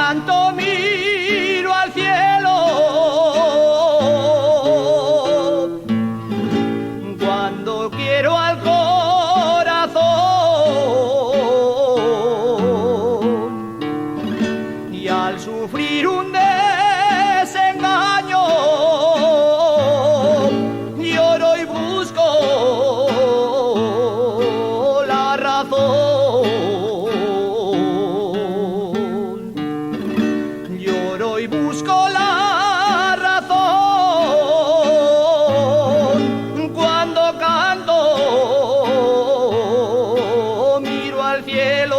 canto miro al cielo, cuando quiero al corazón, y al sufrir un desengaño lloro y busco la razón. Lloro y busco la razón cuando canto, miro al cielo.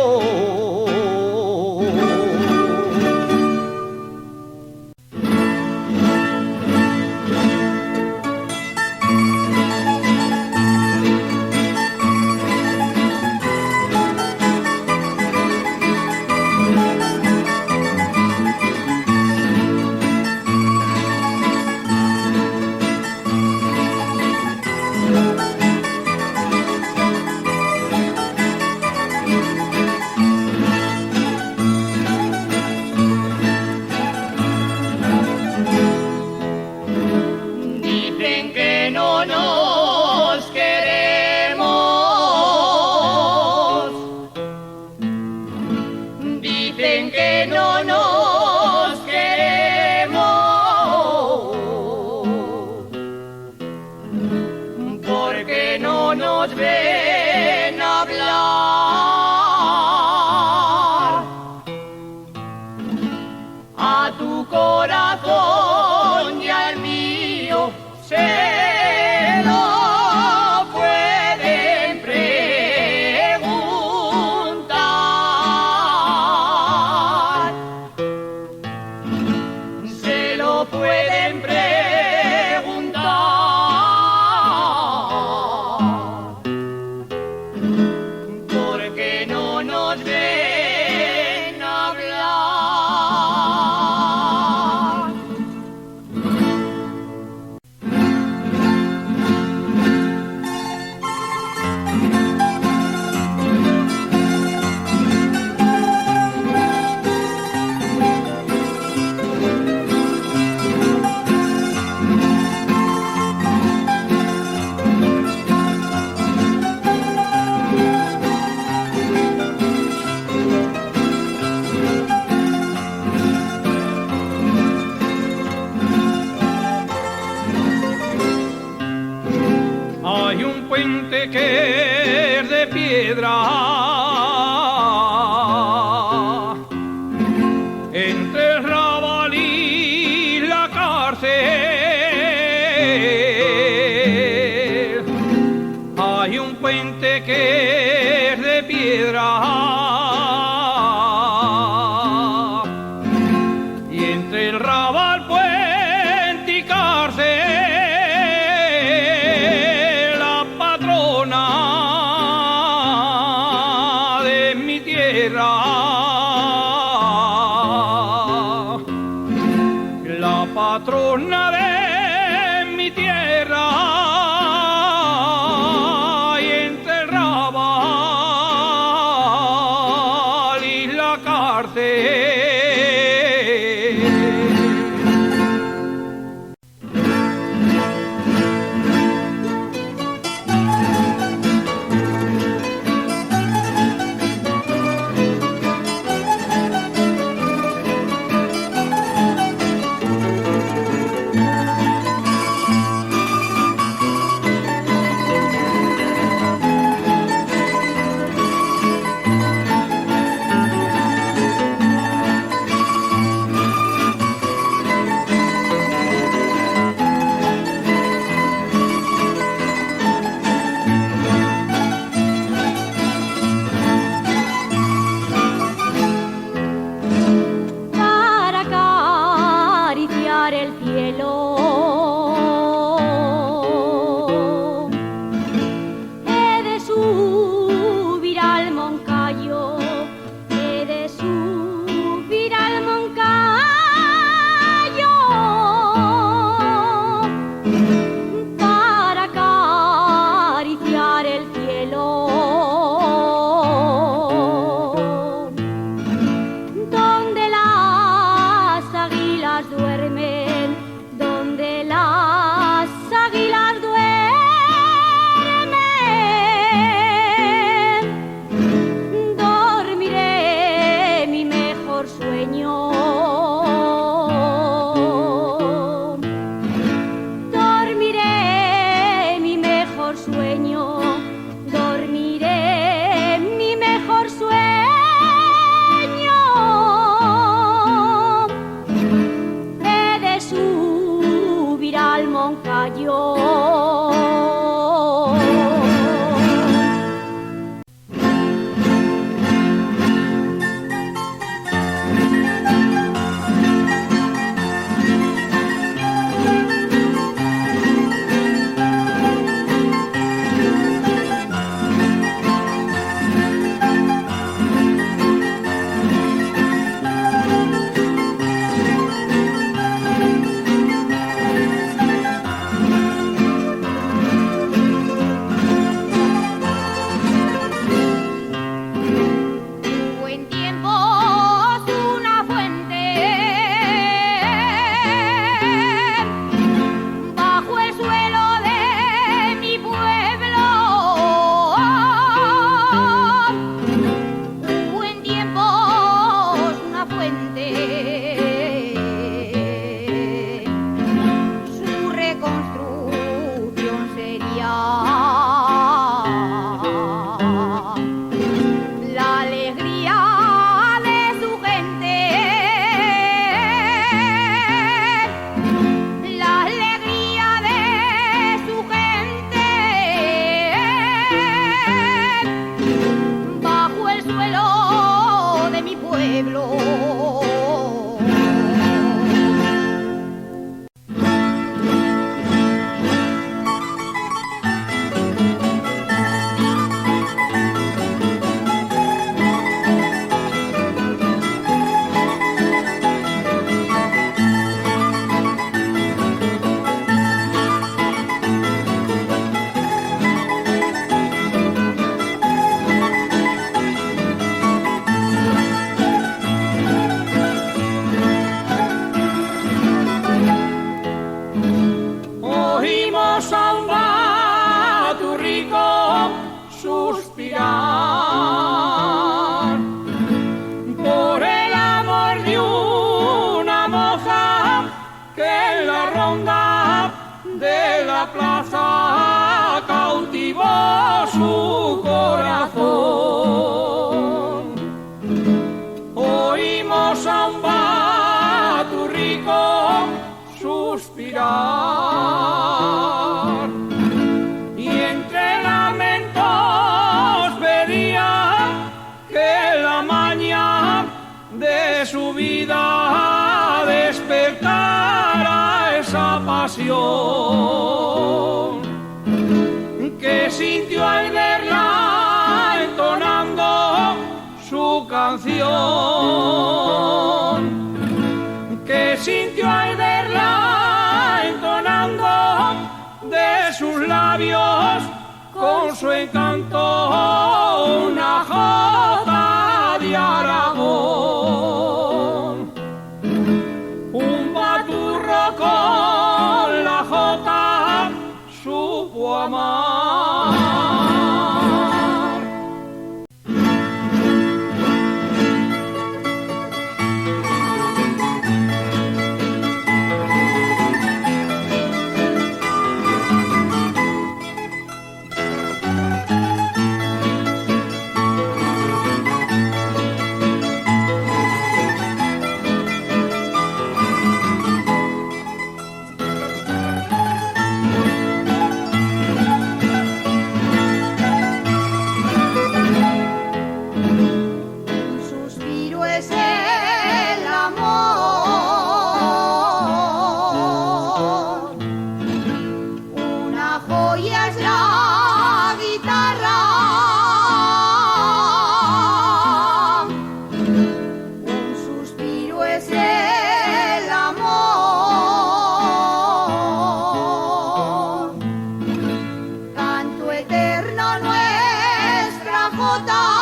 Dicen que no nos queremos, dicen que no nos queremos, porque no nos ven hablar a tu corazón y al mío. Se lo pueden preguntar, se lo pueden preguntar, porque no nos ven hablar. Hay un puente que es de piedra entre el Raval y la cárcel. Hay un puente que es de piedra y entre el Raval, puente y cárcel la patrona de mi tierra, y entre el Raval y la cárcel. pueblo. Oímos a un baturrico suspirar por el amor de una moza que en la ronda de la plaza cautivó su corazón. Oímos a un baturrico suspirar y entre lamentos vería que la maña de su vida despertara esa pasión que sintió al verla entonando su canción, que sintió al verla entonando de sus labios con su encanto una jota de Aragón. Un baturro con la jota supo amar. Canto eterno nuestra jota.